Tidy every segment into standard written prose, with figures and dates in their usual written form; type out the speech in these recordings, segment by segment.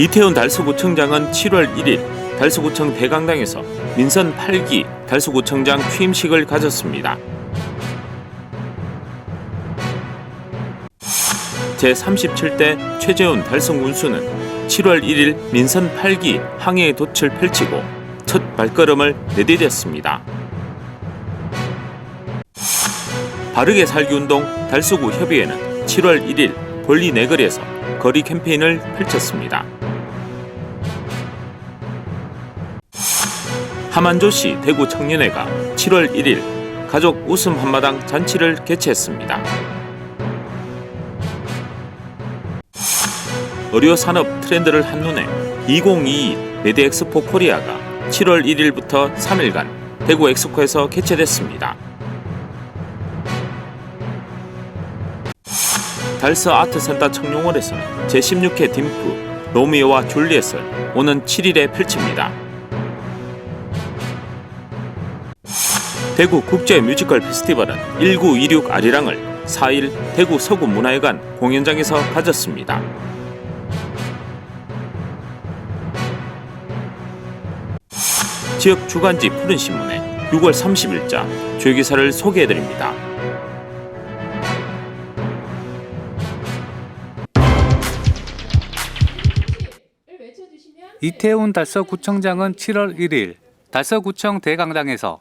이태훈 달서구청장은 7월 1일 달서구청 대강당에서 민선 8기 달서구청장 취임식을 가졌습니다. 제37대 최재훈 달성군수는 7월 1일 민선 8기 항해의 돛을 펼치고 첫 발걸음을 내디뎠습니다. 바르게 살기 운동 달서구 협의회는 7월 1일 볼리 내거리에서 거리 캠페인을 펼쳤습니다. 하만조시 대구 청년회가 7월 1일 가족 웃음 한마당 잔치를 개최했습니다. 의료산업 트렌드를 한눈에 2022 메디엑스포 코리아가 7월 1일부터 3일간 대구 엑스코에서 개최됐습니다. 달서 아트센터 청룡홀에서는 제16회 딤프 로미오와 줄리엣을 오는 7일에 펼칩니다. 대구 국제 뮤지컬 페스티벌은 1926 아리랑을 4일 대구 서구문화회관 공연장에서 가졌습니다. 지역 주간지 푸른신문의 6월 30일자 주요기사를 소개해드립니다. 이태훈 달서구청장은 7월 1일 달서구청 대강당에서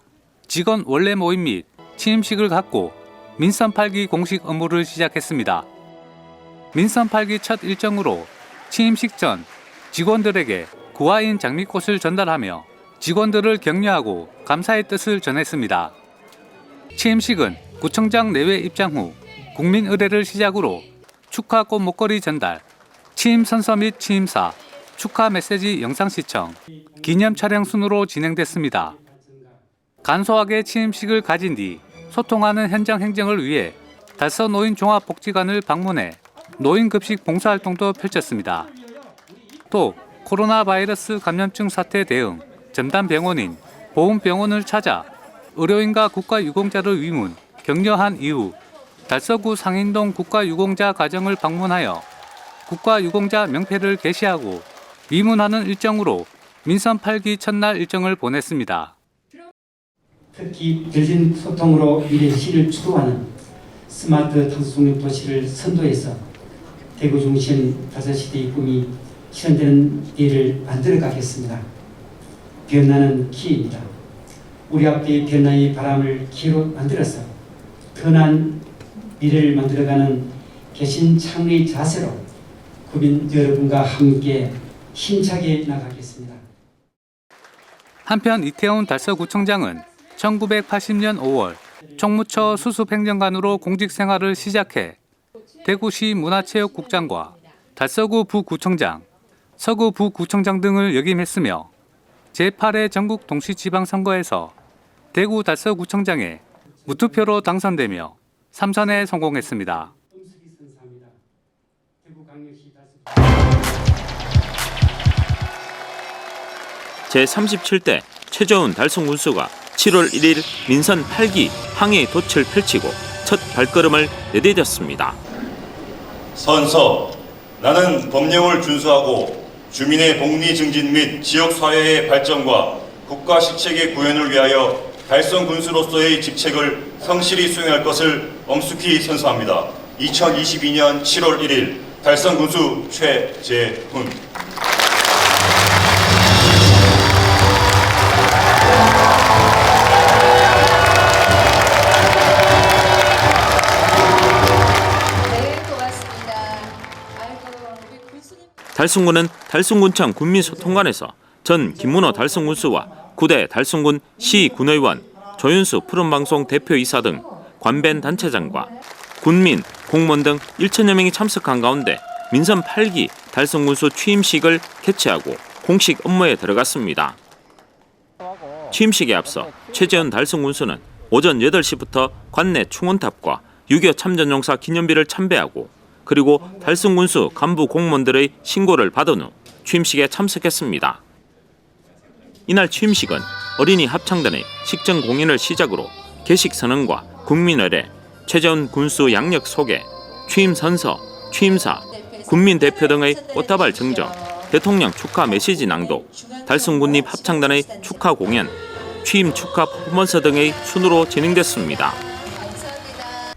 직원 원래 모임 및 취임식을 갖고 민선 8기 공식 업무를 시작했습니다. 민선 8기 첫 일정으로 취임식 전 직원들에게 구화인 장미꽃을 전달하며 직원들을 격려하고 감사의 뜻을 전했습니다. 취임식은 구청장 내외 입장 후 국민 의례를 시작으로 축하 꽃 목걸이 전달, 취임 선서 및 취임사, 축하 메시지 영상 시청, 기념 촬영 순으로 진행됐습니다. 간소하게 취임식을 가진 뒤 소통하는 현장 행정을 위해 달서 노인종합복지관을 방문해 노인급식 봉사활동도 펼쳤습니다. 또 코로나 바이러스 감염증 사태 대응 전담병원인 보훈병원을 찾아 의료인과 국가유공자를 위문, 격려한 이후 달서구 상인동 국가유공자 가정을 방문하여 국가유공자 명패를 게시하고 위문하는 일정으로 민선 8기 첫날 일정을 보냈습니다. 특히 열린 소통으로 미래 시를 추구하는 스마트 탕수송림 도시를 선도해서 대구 중심 5시대의 꿈이 실현되는 일을 만들어 가겠습니다. 변화는 키입니다. 우리 앞에 변화의 바람을 키로 만들어서 더 나은 미래를 만들어가는 개신 창의 자세로 국민 여러분과 함께 힘차게 나가겠습니다. 한편 이태훈 달서구청장은 1980년 5월 총무처 수습행정관으로 공직생활을 시작해 대구시 문화체육국장과 달서구 부구청장, 서구 부구청장 등을 역임했으며 제8회 전국 동시지방선거에서 대구 달서구청장에 무투표로 당선되며 3선에 성공했습니다. 제37대 최재훈 달성군수가 7월 1일 민선 8기 항해의 돛을 펼치고 첫 발걸음을 내디뎠습니다. 선서, 나는 법령을 준수하고 주민의 복리 증진 및 지역사회의 발전과 국가 실책의 구현을 위하여 달성 군수로서의 직책을 성실히 수행할 것을 엄숙히 선서합니다. 2022년 7월 1일 달성 군수 최재훈. 달성군은 달성군청 군민소통관에서 전 김문호 달성군수와 9대 달성군 시군의원, 조윤수 푸른방송 대표이사 등 관변 단체장과 군민, 공무원 등 1천여 명이 참석한 가운데 민선 8기 달성군수 취임식을 개최하고 공식 업무에 들어갔습니다. 취임식에 앞서 최재훈 달성군수는 오전 8시부터 관내 충원탑과 6.25 참전용사 기념비를 참배하고 그리고 달성군수 간부 공무원들의 신고를 받은 후 취임식에 참석했습니다. 이날 취임식은 어린이 합창단의 식전 공연을 시작으로 개식 선언과 국민의례, 최재훈 군수 양력 소개, 취임 선서, 취임사, 국민 대표 등의 꽃다발 증정, 대통령 축하 메시지 낭독, 달성군립 합창단의 축하 공연, 취임 축하 퍼포먼스 등의 순으로 진행됐습니다.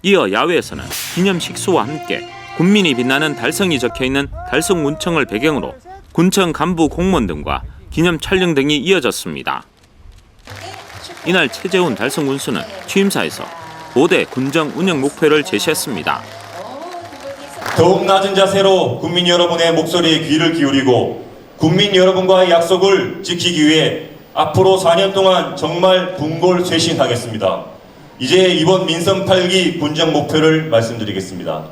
이어 야외에서는 기념 식수와 함께 군민이 빛나는 달성이 적혀있는 달성군청을 배경으로 군청 간부 공무원 등과 기념 촬영 등이 이어졌습니다. 이날 최재훈 달성군수는 취임사에서 5대 군정 운영 목표를 제시했습니다. 더욱 낮은 자세로 국민 여러분의 목소리에 귀를 기울이고 국민 여러분과의 약속을 지키기 위해 앞으로 4년 동안 정말 분골쇄신하겠습니다. 이제 이번 민선 8기 군정 목표를 말씀드리겠습니다.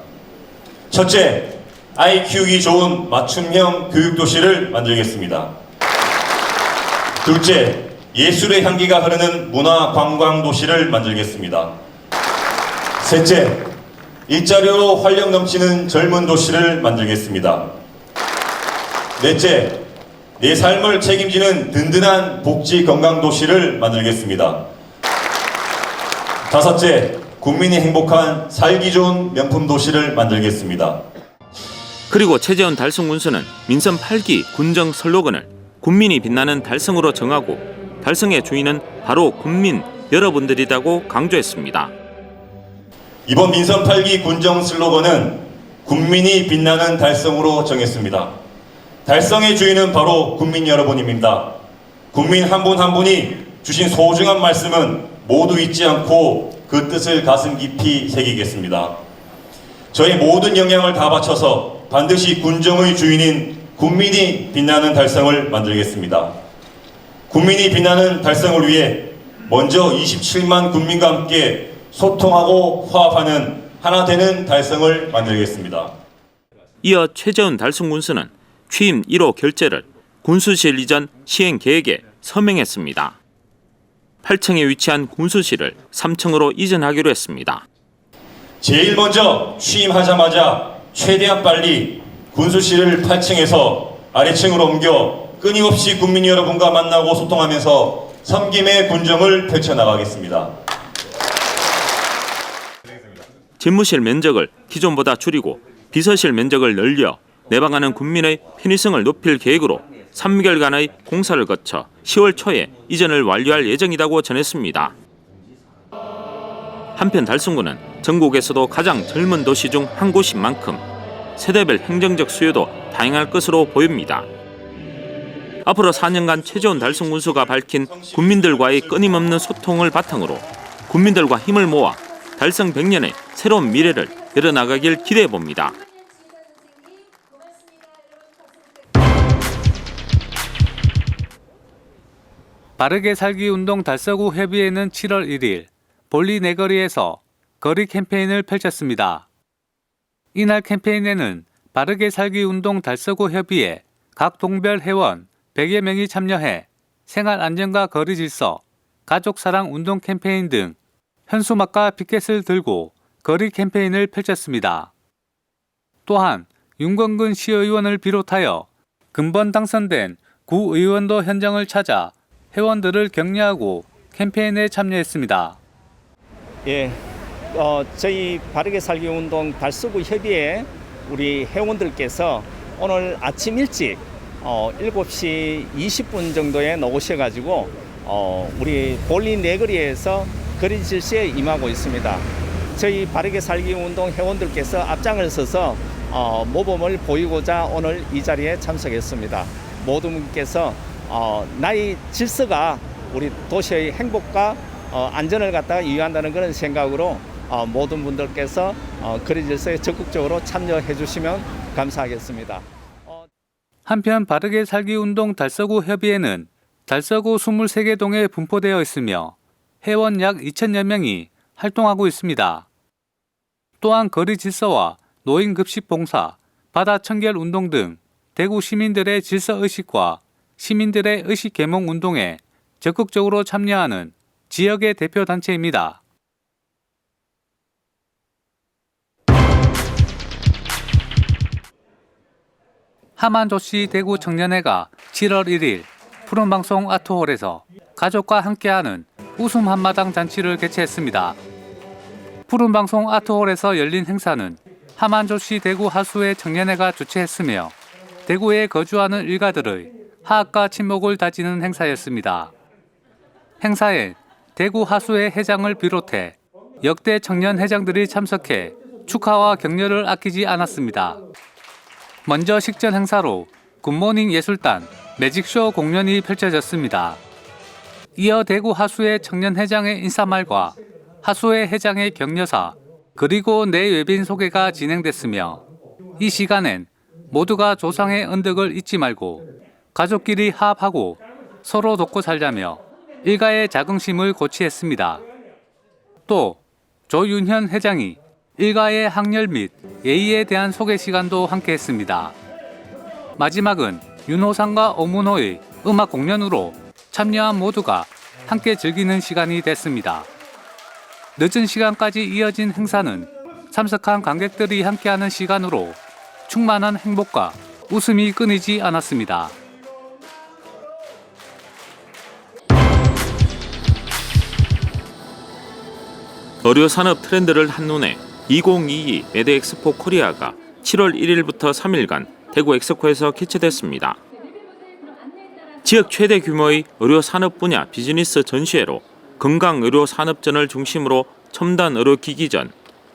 첫째, 아이 키우기 좋은 맞춤형 교육도시를 만들겠습니다. 둘째, 예술의 향기가 흐르는 문화관광도시를 만들겠습니다. 셋째, 일자리로 활력 넘치는 젊은 도시를 만들겠습니다. 넷째, 내 삶을 책임지는 든든한 복지 건강도시를 만들겠습니다. 다섯째, 국민이 행복한 살기 좋은 명품 도시를 만들겠습니다. 그리고 최재훈 달성군수는 민선 8기 군정 슬로건을 국민이 빛나는 달성으로 정하고 달성의 주인은 바로 국민 여러분들이라고 강조했습니다. 이번 민선 8기 군정 슬로건은 국민이 빛나는 달성으로 정했습니다. 달성의 주인은 바로 국민 여러분입니다. 국민 한 분 한 분이 주신 소중한 말씀은 모두 잊지 않고 그 뜻을 가슴 깊이 새기겠습니다. 저의 모든 역량을 다 바쳐서 반드시 군정의 주인인 국민이 빛나는 달성을 만들겠습니다. 국민이 빛나는 달성을 위해 먼저 27만 국민과 함께 소통하고 화합하는 하나 되는 달성을 만들겠습니다. 이어 최재훈 달성군수는 취임 1호 결재를 군수실 이전 시행 계획에 서명했습니다. 8층에 위치한 군수실을 3층으로 이전하기로 했습니다. 제일 먼저 취임하자마자 최대한 빨리 군수실을 8층에서 아래층으로 옮겨 끊임없이 국민 여러분과 만나고 소통하면서 섬김의 군정을 펼쳐나가겠습니다. 집무실 면적을 기존보다 줄이고 비서실 면적을 늘려 내방하는 군민의 편의성을 높일 계획으로 3개월간의 공사를 거쳐 10월 초에 이전을 완료할 예정이라고 전했습니다. 한편 달성군은 전국에서도 가장 젊은 도시 중 한 곳인 만큼 세대별 행정적 수요도 다양할 것으로 보입니다. 앞으로 4년간 최재훈 달성군수가 밝힌 국민들과의 끊임없는 소통을 바탕으로 국민들과 힘을 모아 달성 100년의 새로운 미래를 열어나가길 기대해봅니다. 바르게 살기 운동 달서구 협의회는 7월 1일 볼리 내거리에서 거리 캠페인을 펼쳤습니다. 이날 캠페인에는 바르게 살기 운동 달서구 협의회 각 동별 회원 100여 명이 참여해 생활 안전과 거리 질서, 가족 사랑 운동 캠페인 등 현수막과 피켓을 들고 거리 캠페인을 펼쳤습니다. 또한 윤건근 시의원을 비롯하여 근본 당선된 구의원도 현장을 찾아 회원들을 격려하고 캠페인에 참여했습니다. 저희 바르게 살기 운동 달서구 협의회 우리 회원들께서 오늘 아침 일찍 7시 20분 정도에 나오셔가지고 우리 볼리 내거리에서 거리 질서에 임하고 있습니다. 저희 바르게 살기 운동 회원들께서 앞장을 서서 모범을 보이고자 오늘 이 자리에 참석했습니다. 모든 분께서 나의 질서가 우리 도시의 행복과 안전을 갖다가 이유한다는 그런 생각으로 모든 분들께서 거리 질서에 적극적으로 참여해 주시면 감사하겠습니다. 한편 바르게 살기 운동 달서구 협의회는 달서구 23개 동에 분포되어 있으며 회원 약 2,000여 명이 활동하고 있습니다. 또한 거리 질서와 노인 급식 봉사, 바다 청결 운동 등 대구 시민들의 질서 의식과 시민들의 의식 계몽 운동에 적극적으로 참여하는 지역의 대표 단체입니다. 하만조씨 대구 청년회가 7월 1일 푸른방송 아트홀에서 가족과 함께하는 웃음 한마당 잔치를 개최했습니다. 푸른방송 아트홀에서 열린 행사는 하만조시 대구 하수회 청년회가 주최했으며 대구에 거주하는 일가들의 화합과 친목을 다지는 행사였습니다. 행사에 대구 하수회 회장을 비롯해 역대 청년 회장들이 참석해 축하와 격려를 아끼지 않았습니다. 먼저 식전 행사로 굿모닝 예술단, 매직쇼 공연이 펼쳐졌습니다. 이어 대구 하수회 청년회장의 인사말과 하수회 회장의 격려사, 그리고 내외빈 소개가 진행됐으며 이 시간엔 모두가 조상의 은덕을 잊지 말고 가족끼리 화합하고 서로 돕고 살자며 일가의 자긍심을 고취했습니다. 또 조윤현 회장이 일가의 학렬 및 예의에 대한 소개 시간도 함께했습니다. 마지막은 윤호상과 오문호의 음악 공연으로 참여한 모두가 함께 즐기는 시간이 됐습니다. 늦은 시간까지 이어진 행사는 참석한 관객들이 함께하는 시간으로 충만한 행복과 웃음이 끊이지 않았습니다. 의료 산업 트렌드를 한눈에 2022 매드엑스포 코리아가 7월 1일부터 3일간 대구 엑스코에서 개최됐습니다. 지역 최대 규모의 의료 산업 분야 비즈니스 전시회로 건강의료산업전을 중심으로 첨단 의료기기전,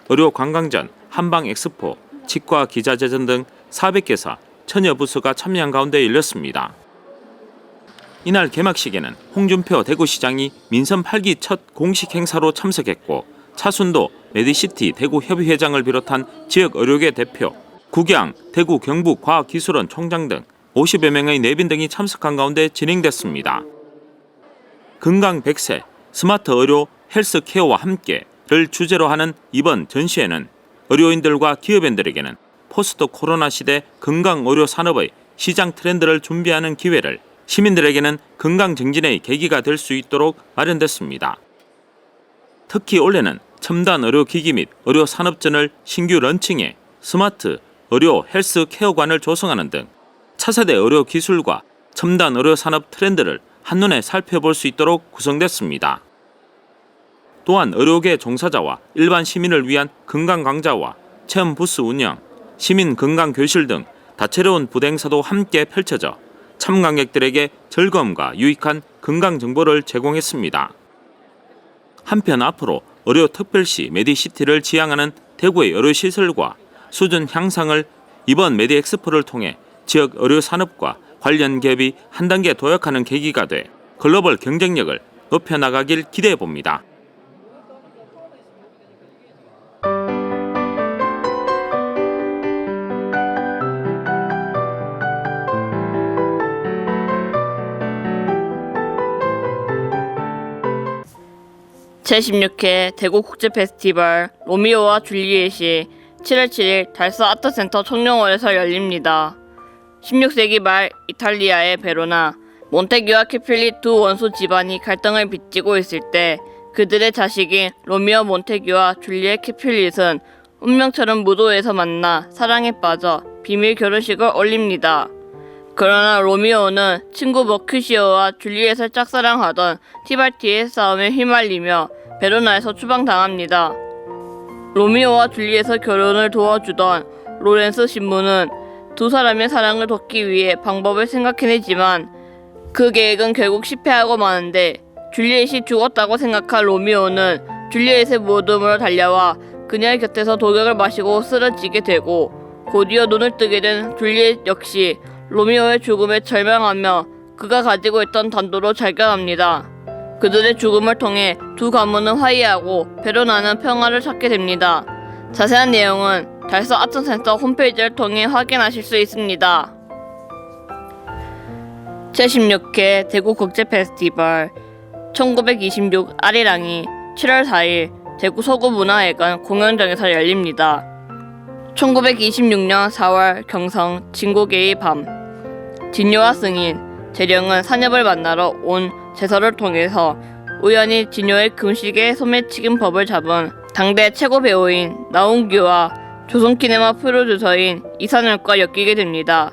의료관광전, 한방엑스포, 치과기자재전 등 400개사, 천여 부서가 참여한 가운데 열렸습니다. 이날 개막식에는 홍준표 대구시장이 민선 8기 첫 공식 행사로 참석했고 차순도 메디시티 대구협의회장을 비롯한 지역 의료계 대표, 국양 대구 경북과학기술원 총장 등 50여 명의 내빈 등이 참석한 가운데 진행됐습니다. 건강 100세, 스마트 의료 헬스케어와 함께를 주제로 하는 이번 전시회는 의료인들과 기업인들에게는 포스트 코로나 시대 건강의료 산업의 시장 트렌드를 준비하는 기회를, 시민들에게는 건강 증진의 계기가 될 수 있도록 마련됐습니다. 특히 올해는 첨단 의료기기 및 의료산업전을 신규 런칭해 스마트 의료 헬스케어관을 조성하는 등 차세대 의료기술과 첨단 의료산업 트렌드를 한눈에 살펴볼 수 있도록 구성됐습니다. 또한 의료계 종사자와 일반 시민을 위한 건강강좌와 체험 부스 운영, 시민 건강교실 등 다채로운 부대 행사도 함께 펼쳐져 참관객들에게 즐거움과 유익한 건강정보를 제공했습니다. 한편 앞으로 의료특별시 메디시티를 지향하는 대구의 의료시설과 수준 향상을 이번 메디엑스포를 통해 지역 의료산업과 관련 기업이 한 단계 도약하는 계기가 돼 글로벌 경쟁력을 높여나가길 기대해봅니다. 제16회 대구국제페스티벌 로미오와 줄리엣이 7월 7일 달서 아트센터 청룡홀에서 열립니다. 16세기 말 이탈리아의 베로나, 몬테규와 캐필리 두 원수 집안이 갈등을 빚지고 있을 때 그들의 자식인 로미오 몬테규와 줄리엣 캐필릿은 운명처럼 무도에서 만나 사랑에 빠져 비밀 결혼식을 올립니다. 그러나 로미오는 친구 머큐시오와 줄리엣을 짝사랑하던 티발티의 싸움에 휘말리며 베로나에서 추방당합니다. 로미오와 줄리엣의 결혼을 도와주던 로렌스 신부는 두 사람의 사랑을 돕기 위해 방법을 생각해내지만 그 계획은 결국 실패하고 마는데 줄리엣이 죽었다고 생각한 로미오는 줄리엣의 무덤으로 달려와 그녀의 곁에서 독약을 마시고 쓰러지게 되고 곧이어 눈을 뜨게 된 줄리엣 역시 로미오의 죽음에 절망하며 그가 가지고 있던 단도로 발견합니다. 그들의 죽음을 통해 두 가문은 화해하고 베로나는 평화를 찾게 됩니다. 자세한 내용은 달서 아트센터 홈페이지를 통해 확인하실 수 있습니다. 제16회 대구국제페스티벌 1926 아리랑이 7월 4일 대구 서구문화회관 공연장에서 열립니다. 1926년 4월 경성 진고개의 밤, 진요와 승인, 재령은 산엽을 만나러 온 제서를 통해서 우연히 진요의 금식에 소매치긴 법을 잡은 당대 최고 배우인 나운규와 조선키네마 프로듀서인 이산엽과 엮이게 됩니다.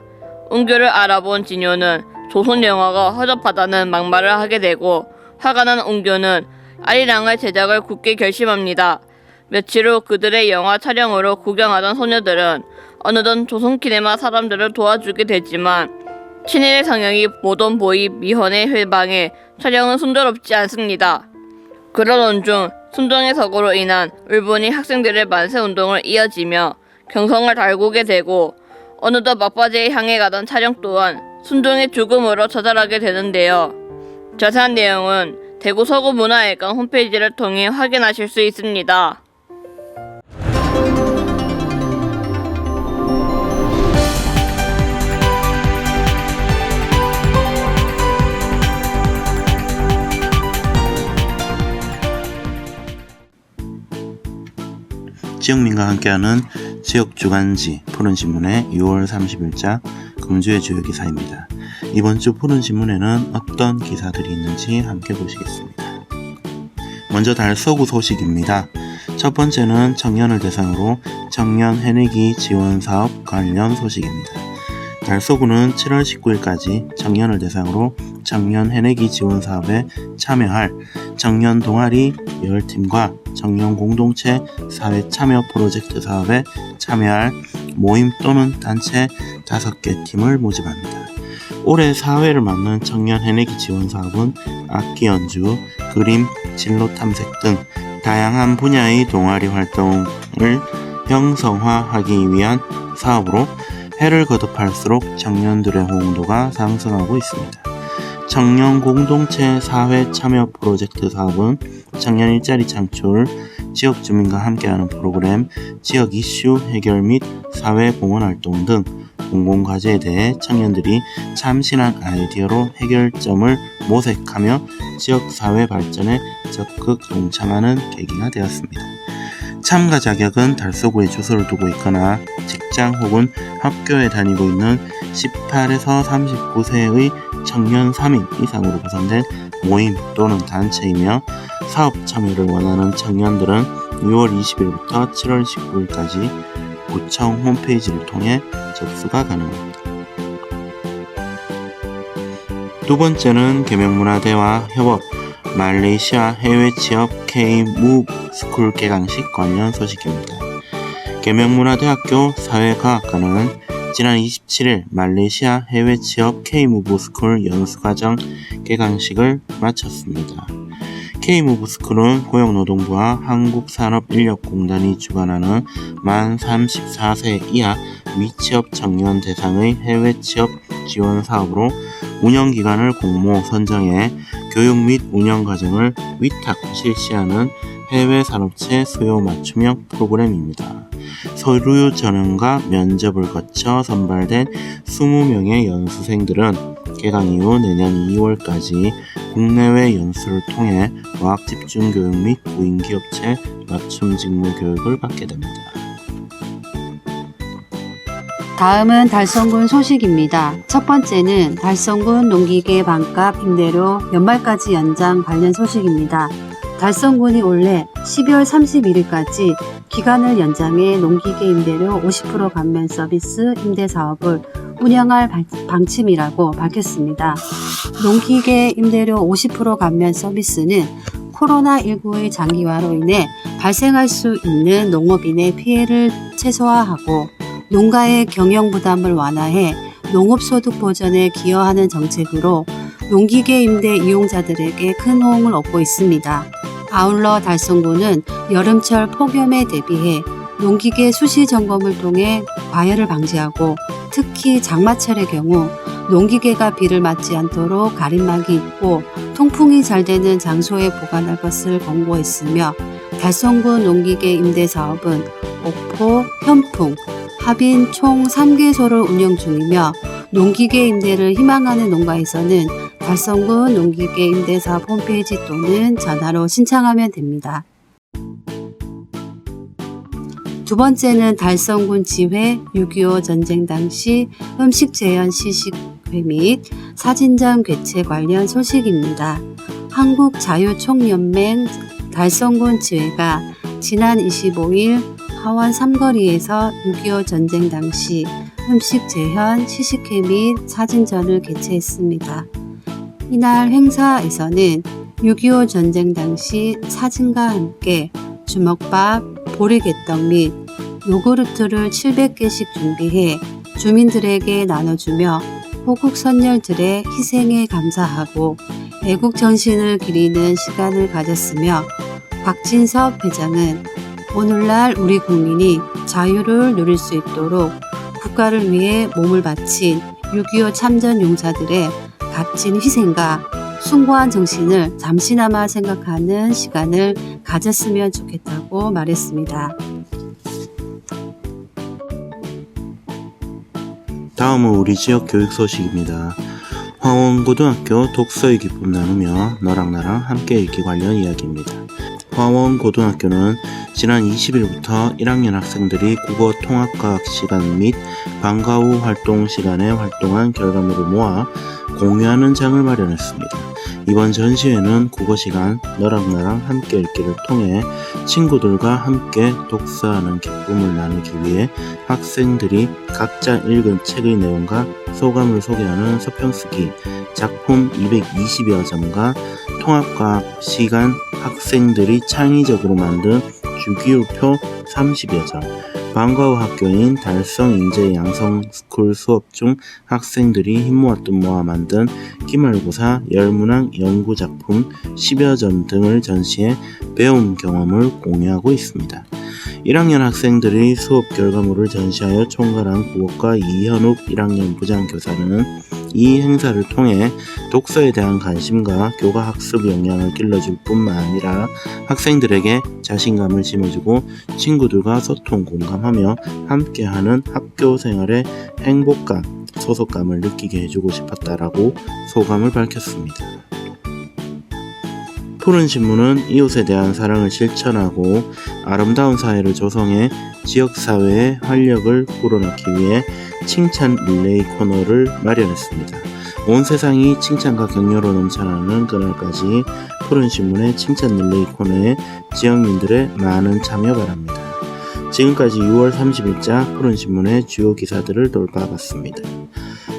운규를 알아본 진요는 조선 영화가 허접하다는 막말을 하게 되고 화가 난 옹교는 아리랑의 제작을 굳게 결심합니다. 며칠 후 그들의 영화 촬영으로 구경하던 소녀들은 어느덧 조선 키네마 사람들을 도와주게 되지만 친일의 성향이 모던 보이 미헌의 회방에 촬영은 순조롭지 않습니다. 그러던 중 순정의 서구로 인한 울분이 학생들의 만세운동을 이어지며 경성을 달구게 되고 어느덧 막바지에 향해 가던 촬영 또한 순종의 죽음으로 처절하게 되는데요. 자세한 내용은 대구 서구문화회관 홈페이지를 통해 확인하실 수 있습니다. 지역민과 함께하는 지역 주간지 푸른신문의 6월 30일자 금주의 주요 기사입니다. 이번 주 푸른신문에는 어떤 기사들이 있는지 함께 보시겠습니다. 먼저 달서구 소식입니다. 첫 번째는 청년을 대상으로 청년 해내기 지원 사업 관련 소식입니다. 달서구는 7월 19일까지 청년을 대상으로 청년 해내기 지원 사업에 참여할 청년 동아리 10팀과 청년 공동체 사회 참여 프로젝트 사업에 참여할 모임 또는 단체 5개 팀을 모집합니다. 올해 사회를 맡는 청년 해내기 지원 사업은 악기 연주, 그림, 진로 탐색 등 다양한 분야의 동아리 활동을 형성화하기 위한 사업으로 해를 거듭할수록 청년들의 호응도가 상승하고 있습니다. 청년 공동체 사회 참여 프로젝트 사업은 청년 일자리 창출, 지역 주민과 함께하는 프로그램, 지역 이슈 해결 및 사회 공헌 활동 등 공공과제에 대해 청년들이 참신한 아이디어로 해결점을 모색하며 지역 사회 발전에 적극 동참하는 계기가 되었습니다. 참가 자격은 달서구에 주소를 두고 있거나 직장 혹은 학교에 다니고 있는 18에서 39세의 청년 3인 이상으로 구성된 모임 또는 단체이며 사업 참여를 원하는 청년들은 6월 20일부터 7월 19일까지 구청 홈페이지를 통해 접수가 가능합니다. 두 번째는 계명문화대와 협업 말레이시아 해외 취업 K-Move 스쿨 개강식 관련 소식입니다. 계명문화대학교 사회과학과는 지난 27일 말레이시아 해외 취업 K-Move 스쿨 연수과정 개강식을 마쳤습니다. K-Move 스쿨은 고용노동부와 한국산업인력공단이 주관하는 만 34세 이하 미취업 청년 대상의 해외 취업 지원 사업으로 운영기관을 공모 선정해 교육 및 운영 과정을 위탁 실시하는 해외 산업체 수요 맞춤형 프로그램입니다. 서류 전형과 면접을 거쳐 선발된 20명의 연수생들은 개강 이후 내년 2월까지 국내외 연수를 통해 과학 집중 교육 및 구인기업체 맞춤 직무 교육을 받게 됩니다. 다음은 달성군 소식입니다. 첫 번째는 달성군 농기계 반값 임대료 연말까지 연장 관련 소식입니다. 달성군이 올해 12월 31일까지 기간을 연장해 농기계 임대료 50% 감면 서비스 임대 사업을 운영할 방침이라고 밝혔습니다. 농기계 임대료 50% 감면 서비스는 코로나19의 장기화로 인해 발생할 수 있는 농업인의 피해를 최소화하고 농가의 경영 부담을 완화해 농업소득 보전에 기여하는 정책으로 농기계 임대 이용자들에게 큰 호응을 얻고 있습니다. 아울러 달성군은 여름철 폭염에 대비해 농기계 수시 점검을 통해 과열을 방지하고 특히 장마철의 경우 농기계가 비를 맞지 않도록 가림막이 있고 통풍이 잘 되는 장소에 보관할 것을 권고했으며 달성군 농기계 임대 사업은 옥포, 현풍, 합인 총 3개소를 운영 중이며 농기계 임대를 희망하는 농가에서는 달성군 농기계 임대사업 홈페이지 또는 전화로 신청하면 됩니다. 두 번째는 달성군 지회 6.25 전쟁 당시 음식 재현 시식회 및 사진전 개최 관련 소식입니다. 한국자유총연맹 달성군 지회가 지난 25일 하원 삼거리에서 6.25 전쟁 당시 음식 재현, 시식회 및 사진전을 개최했습니다. 이날 행사에서는 6.25 전쟁 당시 사진과 함께 주먹밥, 보리개떡 및 요구르트를 700개씩 준비해 주민들에게 나눠주며 호국 선열들의 희생에 감사하고 애국 정신을 기리는 시간을 가졌으며 박진섭 회장은 오늘날 우리 국민이 자유를 누릴 수 있도록 국가를 위해 몸을 바친 6.25 참전 용사들의 값진 희생과 숭고한 정신을 잠시나마 생각하는 시간을 가졌으면 좋겠다고 말했습니다. 다음은 우리 지역 교육 소식입니다. 화원고등학교 독서의 기쁨 나누며 너랑 나랑 함께 읽기 관련 이야기입니다. 화원고등학교는 지난 20일부터 1학년 학생들이 국어 통합과학 시간 및 방과 후 활동 시간에 활동한 결과물을 모아 공유하는 장을 마련했습니다. 이번 전시회는 국어 시간 너랑 나랑 함께 읽기를 통해 친구들과 함께 독서하는 기쁨을 나누기 위해 학생들이 각자 읽은 책의 내용과 소감을 소개하는 서평쓰기, 작품 220여 점과 통합과학 시간 학생들이 창의적으로 만든 주기율표 30여 점, 방과 후 학교인 달성인재양성스쿨 수업 중 학생들이 힘모아 뜻모아 만든 기말고사 열문항 연구작품 10여 점 등을 전시해 배움 경험을 공유하고 있습니다. 1학년 학생들이 수업 결과물을 전시하여 총괄한 국어과 이현욱 1학년 부장교사는 이 행사를 통해 독서에 대한 관심과 교과 학습 역량을 길러줄 뿐만 아니라 학생들에게 자신감을 심어주고 친구들과 소통 공감하며 함께하는 학교 생활의 행복감, 소속감을 느끼게 해주고 싶었다라고 소감을 밝혔습니다. 푸른 신문은 이웃에 대한 사랑을 실천하고 아름다운 사회를 조성해 지역사회의 활력을 불어넣기 위해 칭찬 릴레이 코너를 마련했습니다. 온 세상이 칭찬과 격려로 넘쳐나는 그날까지 푸른 신문의 칭찬 릴레이 코너에 지역민들의 많은 참여 바랍니다. 지금까지 6월 30일자 푸른 신문의 주요 기사들을 돌파봤습니다.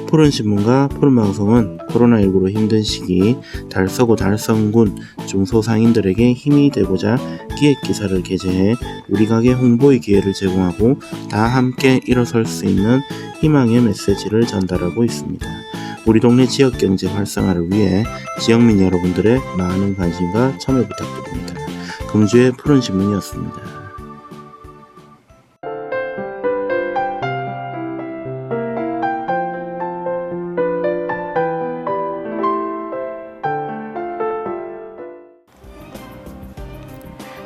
푸른 신문과 푸른 방송은 코로나19로 힘든 시기 달서구 달성군 중소상인들에게 힘이 되고자 기획 기사를 게재해 우리 가게 홍보의 기회를 제공하고 다 함께 일어설 수 있는 희망의 메시지를 전달하고 있습니다. 우리 동네 지역 경제 활성화를 위해 지역민 여러분들의 많은 관심과 참여 부탁드립니다. 금주의 푸른 신문이었습니다.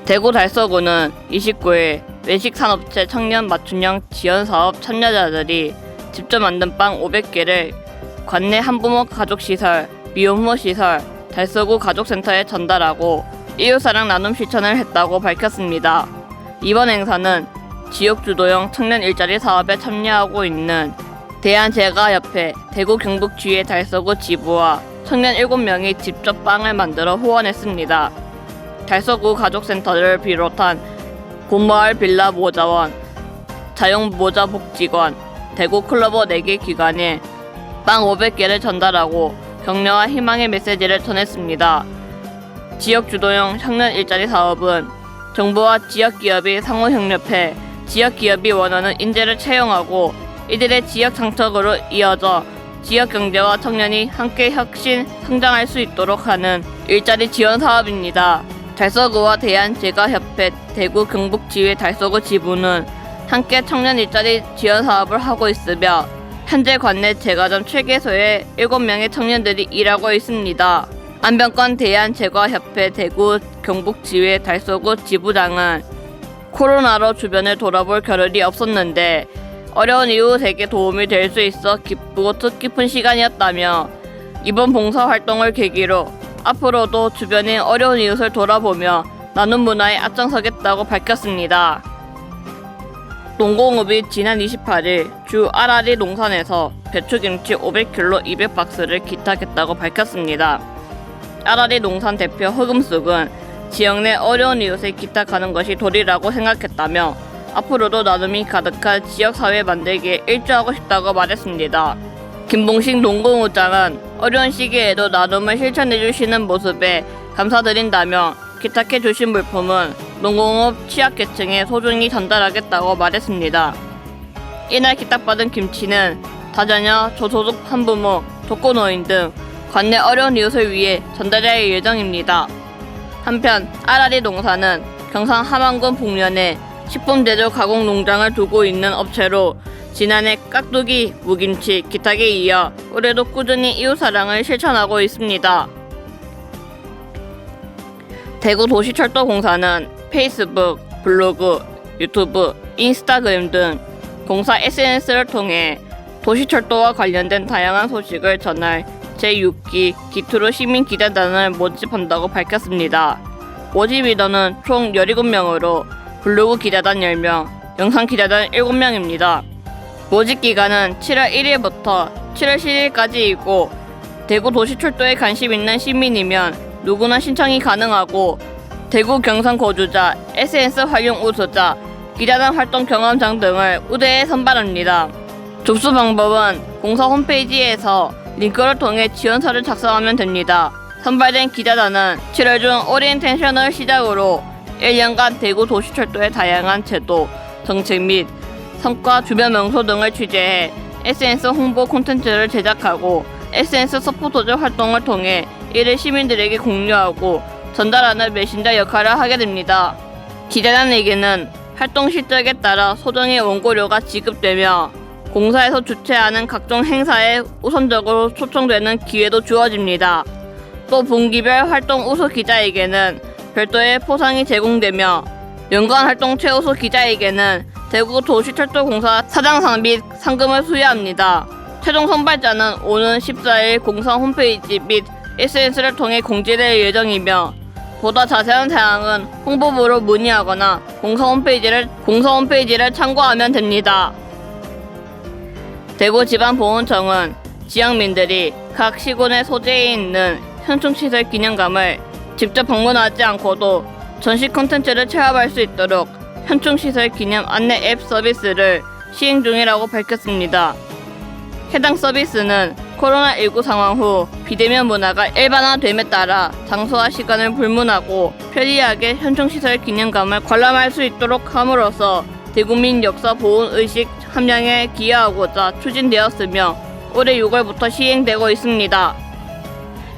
대구 달서구는 29일 외식산업체 청년 맞춤형 지원사업 참여자들이 직접 만든 빵 500개를 관내 한부모 가족시설, 미혼모 시설, 달서구 가족센터에 전달하고 이웃사랑 나눔 실천을 했다고 밝혔습니다. 이번 행사는 지역 주도형 청년 일자리 사업에 참여하고 있는 대한제과협회 대구 경북지회 달서구 지부와 청년 7명이 직접 빵을 만들어 후원했습니다. 달서구 가족센터를 비롯한 봄마을 빌라 모자원, 자영모자 복지관, 대구 클로버 4개 기관에 빵 500개를 전달하고 격려와 희망의 메시지를 전했습니다. 지역 주도형 청년 일자리 사업은 정부와 지역기업이 상호협력해 지역기업이 원하는 인재를 채용하고 이들의 지역 장착으로 이어져 지역경제와 청년이 함께 혁신, 성장할 수 있도록 하는 일자리 지원 사업입니다. 달서구와 대한제과협회 대구 경북지회 달서구 지부는 함께 청년 일자리 지원 사업을 하고 있으며 현재 관내 제과점 7개소에 7명의 청년들이 일하고 있습니다. 안병권 대한제과협회 대구 경북지회 달서구 지부장은 코로나로 주변을 돌아볼 겨를이 없었는데 어려운 이웃에게 도움이 될 수 있어 기쁘고 뜻깊은 시간이었다며 이번 봉사활동을 계기로 앞으로도 주변의 어려운 이웃을 돌아보며 나눔 문화에 앞장서겠다고 밝혔습니다. 농공업이 지난 28일 주 아라리 농산에서 배추김치 500kg 200박스를 기탁했다고 밝혔습니다. 아라리 농산 대표 허금숙은 지역 내 어려운 이웃에 기탁하는 것이 도리라고 생각했다며 앞으로도 나눔이 가득한 지역사회 만들기에 일조하고 싶다고 말했습니다. 김봉식 농공부장은 어려운 시기에도 나눔을 실천해주시는 모습에 감사드린다며 기탁해주신 물품은 농공업 취약계층에 소중히 전달하겠다고 말했습니다. 이날 기탁받은 김치는 다자녀, 저소득 한부모, 독거노인 등 관내 어려운 이웃을 위해 전달할 예정입니다. 한편 아라리 농사는 경상 함안군 북면에 식품 제조 가공 농장을 두고 있는 업체로 지난해 깍두기, 무김치, 기탁에 이어 올해도 꾸준히 이웃사랑을 실천하고 있습니다. 대구도시철도공사는 페이스북, 블로그, 유튜브, 인스타그램 등 공사 SNS를 통해 도시철도와 관련된 다양한 소식을 전할 제6기 기투로 시민기자단을 모집한다고 밝혔습니다. 모집 인원은 총 17명으로 블로그 기자단 10명, 영상 기자단 7명입니다. 모집 기간은 7월 1일부터 7월 10일까지이고 대구 도시철도에 관심 있는 시민이면 누구나 신청이 가능하고 대구 경선 거주자, SNS 활용 우수자, 기자단 활동 경험장 등을 우대에 선발합니다. 접수 방법은 공사 홈페이지에서 링크를 통해 지원서를 작성하면 됩니다. 선발된 기자단은 7월 중 오리엔테이션을 시작으로 1년간 대구 도시철도의 다양한 제도, 정책 및 성과 주변 명소 등을 취재해 SNS 홍보 콘텐츠를 제작하고 SNS 서포터즈 활동을 통해 이를 시민들에게 공유하고 전달하는 메신저 역할을 하게 됩니다. 기자단에게는 활동 실적에 따라 소정의 원고료가 지급되며 공사에서 주최하는 각종 행사에 우선적으로 초청되는 기회도 주어집니다. 또 분기별 활동 우수 기자에게는 별도의 포상이 제공되며 연간 활동 최우수 기자에게는 대구 도시철도공사 사장상 및 상금을 수여합니다. 최종 선발자는 오는 14일 공사 홈페이지 및 SNS를 통해 공지될 예정이며 보다 자세한 사항은 홍보부로 문의하거나 공사 홈페이지를 참고하면 됩니다. 대구지방보훈청은 지역민들이 각 시군의 소재에 있는 현충시설 기념관을 직접 방문하지 않고도 전시 콘텐츠를 체험할 수 있도록 현충시설 기념 안내 앱 서비스를 시행 중이라고 밝혔습니다. 해당 서비스는 코로나19 상황 후 비대면 문화가 일반화됨에 따라 장소와 시간을 불문하고 편리하게 현충시설 기념관을 관람할 수 있도록 함으로써 대국민 역사 보훈 의식 함양에 기여하고자 추진되었으며 올해 6월부터 시행되고 있습니다.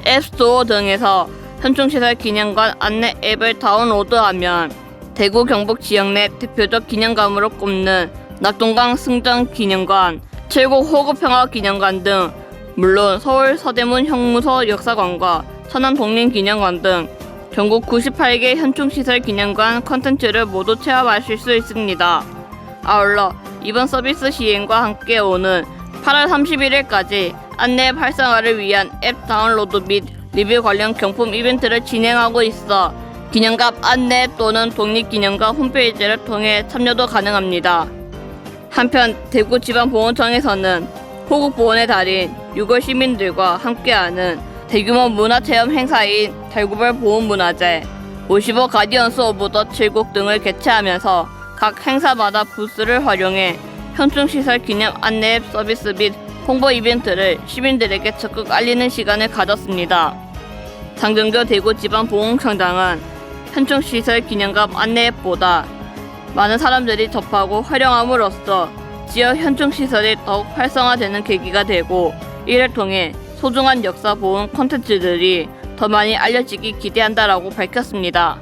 앱스토어 등에서 현충시설 기념관 안내 앱을 다운로드하면 대구 경북 지역 내 대표적 기념관으로 꼽는 낙동강 승전 기념관, 칠곡 호구평화 기념관 등 물론 서울 서대문 형무소 역사관과 천안 독립기념관 등 전국 98개 현충시설 기념관 컨텐츠를 모두 체험하실 수 있습니다. 아울러 이번 서비스 시행과 함께 오는 8월 31일까지 안내 앱 활성화를 위한 앱 다운로드 및 리뷰 관련 경품 이벤트를 진행하고 있어 기념관 안내 또는 독립기념관 홈페이지를 통해 참여도 가능합니다. 한편 대구지방보훈청에서는 호국보훈의 달인 6월 시민들과 함께하는 대규모 문화체험 행사인 달구벌 보훈문화제, 55 가디언스 오브 더 칠곡 등을 개최하면서 각 행사마다 부스를 활용해 현충시설 기념 안내 앱 서비스 및 홍보 이벤트를 시민들에게 적극 알리는 시간을 가졌습니다. 장정교 대구지방보훈청장은 현충시설 기념관 안내 앱보다 많은 사람들이 접하고 활용함으로써 지역 현충시설이 더욱 활성화되는 계기가 되고 이를 통해 소중한 역사 보훈 콘텐츠들이 더 많이 알려지기 기대한다라고 밝혔습니다.